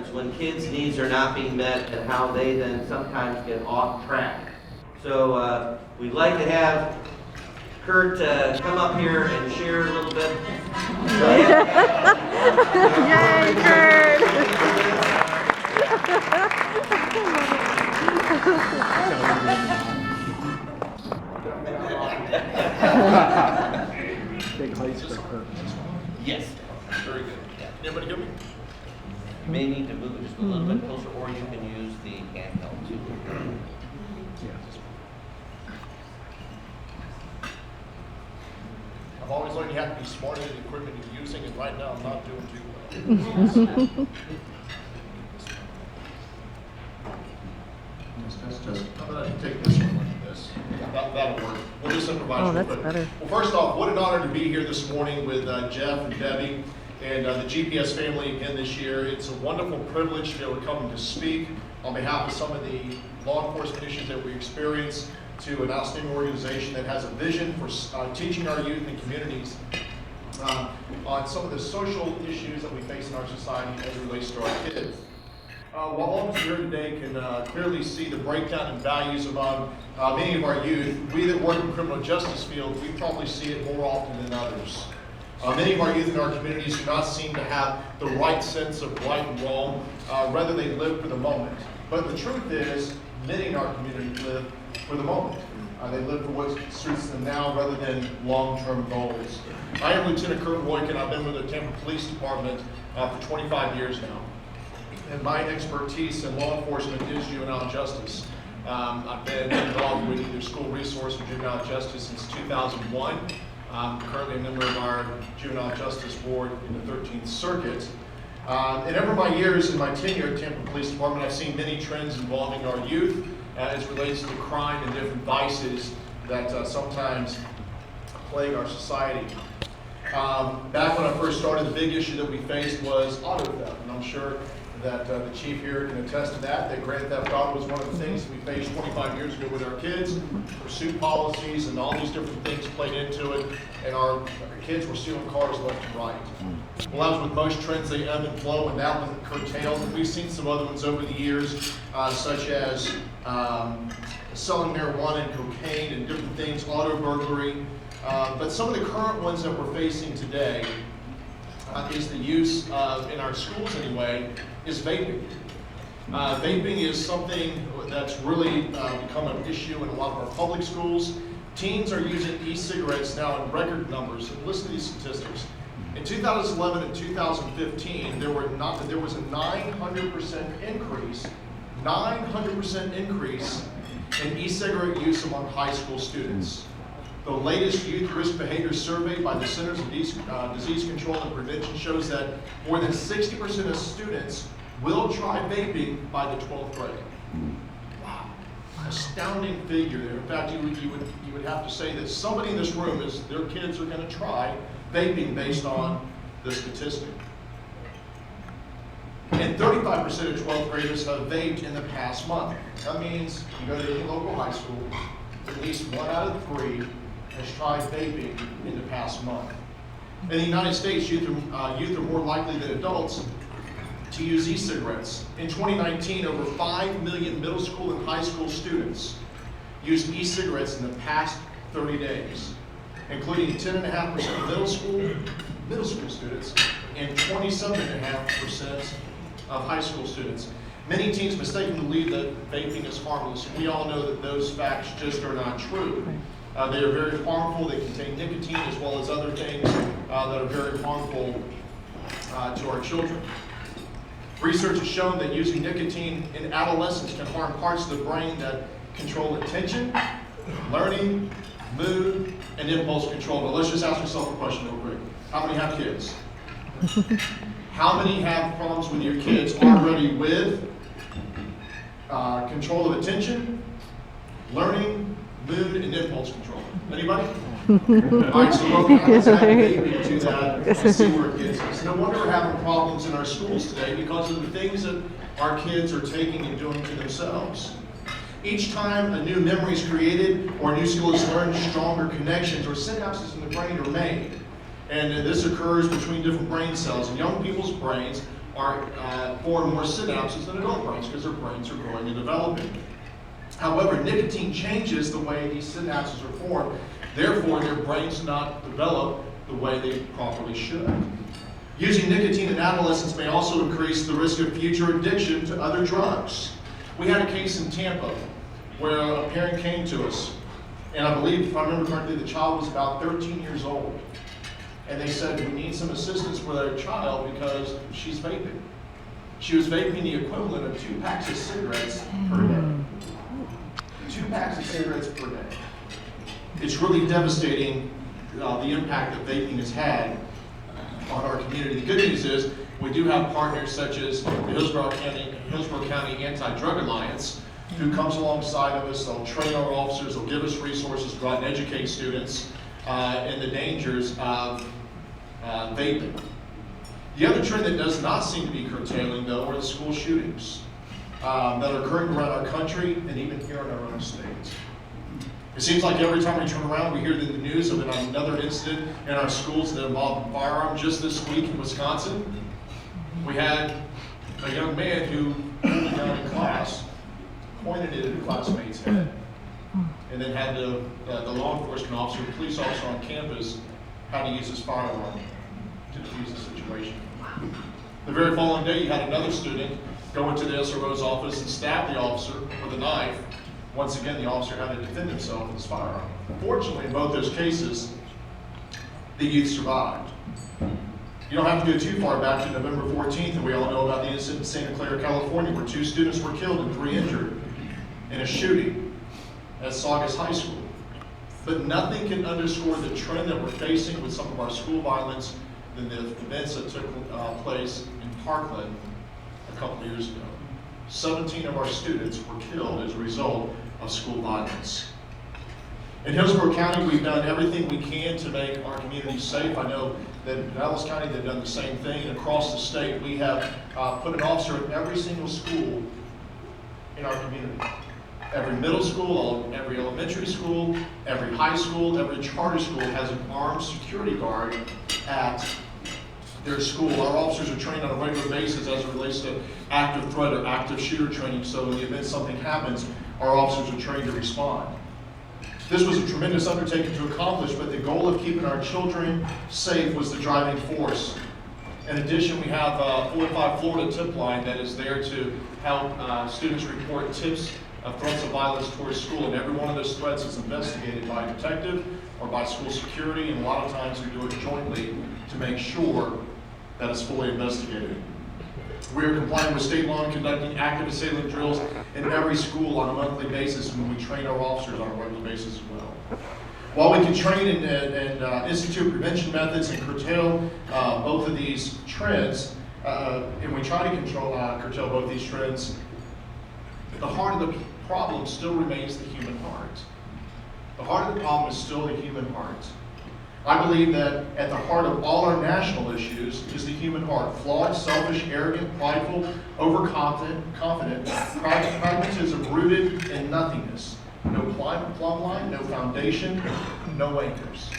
difference when kids' needs are not being met and how they then sometimes get off track. So we'd like to have Kert come up here and share a little bit. Yay, Kert! Big heights for Kert. Yes. Very good. Anybody hear me? You may need to move it just a little bit closer, or you can use the handheld too. I've always learned you have to be smarter than the equipment you're using, and right now I'm not doing too well. I'm going to take this one like this. That'll work. We'll do some improvise real that's quick. better. Well, first off, what an honor to be here this morning with Jeff and Debbie and the GPS family again this year. It's a wonderful privilege to be able to come and to speak on behalf of some of the law enforcement issues that we experience to an outstanding organization that has a vision for teaching our youth and communities on some of the social issues that we face in our society as it relates to our kids. While all of us here today can clearly see the breakdown in values among many of our youth, we that work in the criminal justice field, we probably see it more often than others. Many of our youth in our communities do not seem to have the right sense of right and wrong, rather they live for the moment. But the truth is, many in our community live for the moment. They live for what suits them now rather than long-term goals. I am Lieutenant Kert Rojka, and I've been with the Tampa Police Department for 25 years now. And my expertise in law enforcement is juvenile justice. I've been involved with either school resource or juvenile justice since 2001. I'm currently a member of our Juvenile Justice Board in the 13th Circuit. And over my years in my tenure at Tampa Police Department, I've seen many trends involving our youth as it relates to crime and different vices that sometimes plague our society. Back when I first started, the big issue that we faced was auto theft, and I'm sure that the chief here can attest to that grand theft auto was one of the things that we faced 25 years ago with our kids. Pursuit policies and all these different things played into it, and our kids were stealing cars left and right. Well, as with most trends, they ebb and flow, and that was curtailed. We've seen some other ones over the years, such as selling marijuana and cocaine and different things, auto burglary. But some of the current ones that we're facing today is the use of, in our schools anyway, is vaping. Vaping is something that's really become an issue in a lot of our public schools. Teens are using e-cigarettes now in record numbers. And listen to these statistics. In 2011 and 2015, there was a 900% increase in e-cigarette use among high school students. The latest Youth Risk Behavior Survey by the Centers of Disease Control and Prevention shows that more than 60% of students will try vaping by the 12th grade. Wow, astounding figure there. In fact, you would have to say that somebody in this room their kids are going to try vaping based on the statistic. And 35% of 12th graders have vaped in the past month. That means you go to any local high school, at least 1 out of 3 has tried vaping in the past month. In the United States, youth are more likely than adults to use e-cigarettes. In 2019, over 5 million middle school and high school students used e-cigarettes in the past 30 days, including 10.5% of middle school students and 27.5% of high school students. Many teens mistakenly believe that vaping is harmless, and we all know that those facts just are not true. They are very harmful. They contain nicotine as well as other things that are very harmful to our children. Research has shown that using nicotine in adolescence can harm parts of the brain that control attention, learning, mood, and impulse control. But let's just ask yourself a question real quick. How many have kids? How many have problems with your kids already with control of attention, learning, mood, and impulse control? Anybody? All right, so let's add vaping to that and see where it gets us. No wonder we're having problems in our schools today because of the things that our kids are taking and doing to themselves. Each time a new memory is created or a new skill is learned, stronger connections or synapses in the brain are made. And this occurs between different brain cells. And young people's brains are form more synapses than adult brains because their brains are growing and developing. However, nicotine changes the way these synapses are formed, therefore their brains do not develop the way they properly should. Using nicotine in adolescence may also increase the risk of future addiction to other drugs. We had a case in Tampa where a parent came to us, and I believe, if I remember correctly, the child was about 13 years old. And they said, we need some assistance with our child because she's vaping. She was vaping the equivalent of 2 packs of cigarettes per day. 2 packs of cigarettes per day. It's really devastating the impact that vaping has had on our community. The good news is we do have partners such as the Hillsborough County Anti-Drug Alliance, who comes alongside of us. They'll train our officers, they'll give us resources to go out and educate students in the dangers of vaping. The other trend that does not seem to be curtailing, though, are the school shootings that are occurring around our country and even here in our own state. It seems like every time we turn around, we hear in the news of another incident in our schools that involved a firearm. Just this week in Wisconsin, we had a young man who pulled a gun in class, pointed it at a classmate's head, and then had the law enforcement officer, the police officer on campus, had to use his firearm to defuse the situation. The very following day, you had another student go into the SRO's office and stab the officer with a knife. Once again, the officer had to defend himself with his firearm. Fortunately, in both those cases, the youth survived. You don't have to go too far back to November 14th, and we all know about the incident in Santa Clara, California, where 2 students were killed and 3 injured in a shooting at Saugus High School. But nothing can underscore the trend that we're facing with some of our school violence than the events that took place in Parkland a couple of years ago. 17 of our students were killed as a result of school violence. In Hillsborough County, we've done everything we can to make our community safe. I know that in Dallas County, they've done the same thing. And across the state, we have put an officer in every single school in our community. Every middle school, every elementary school, every high school, every charter school has an armed security guard at their school. Our officers are trained on a regular basis as it relates to active threat or active shooter training, so in the event something happens, our officers are trained to respond. This was a tremendous undertaking to accomplish, but the goal of keeping our children safe was the driving force. In addition, we have a 45 Florida tip line that is there to help students report tips of threats of violence towards school, and every one of those threats is investigated by a detective or by school security, and a lot of times we do it jointly to make sure that it's fully investigated. We are complying with state law and conducting active assailant drills in every school on a monthly basis, and we train our officers on a regular basis as well. While we can train and institute prevention methods and curtail both of these trends, and we try to curtail both these trends, the heart of the problem still remains the human heart. The heart of the problem is still the human heart. I believe that at the heart of all our national issues is the human heart. Flawed, selfish, arrogant, prideful, overconfident, pragmatism rooted in nothingness. No plumb line, no foundation, no anchors.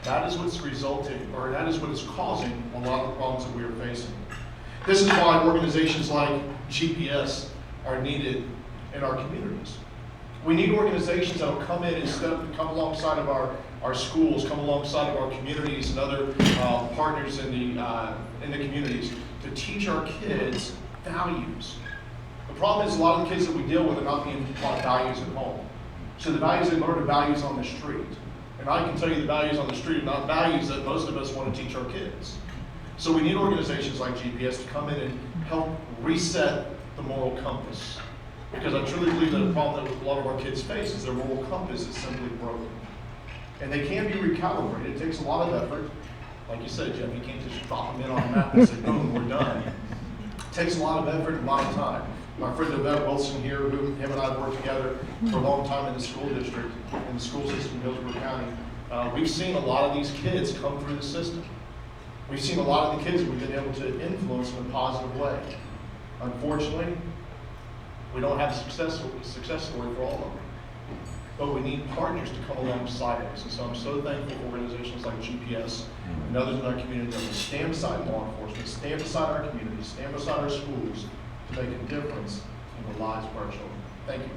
That is what's resulting, or that is what is causing a lot of the problems that we are facing. This is why organizations like GPS are needed in our communities. We need organizations that will come in and come alongside of our schools, come alongside of our communities and other partners in the communities to teach our kids values. The problem is a lot of the kids that we deal with are not being taught values at home. So the values they learn are values on the street. And I can tell you the values on the street are not values that most of us want to teach our kids. So we need organizations like GPS to come in and help reset the moral compass. Because I truly believe that the problem that a lot of our kids face is their moral compass is simply broken. And they can be recalibrated. It takes a lot of effort. Like you said, Jeff, you can't just drop them in on a map and say, boom, we're done. It takes a lot of effort and a lot of time. My friend Yvette Wilson here, who him and I have worked together for a long time in the school district, in the school system in Hillsborough County, we've seen a lot of these kids come through the system. We've seen a lot of the kids we've been able to influence in a positive way. Unfortunately, we don't have a success story for all of them. but we need partners to come alongside us. And so I'm so thankful for organizations like GPS and others in our community that will stand beside law enforcement, stand beside our community, stand beside our schools to make a difference in the lives of our children. Thank you.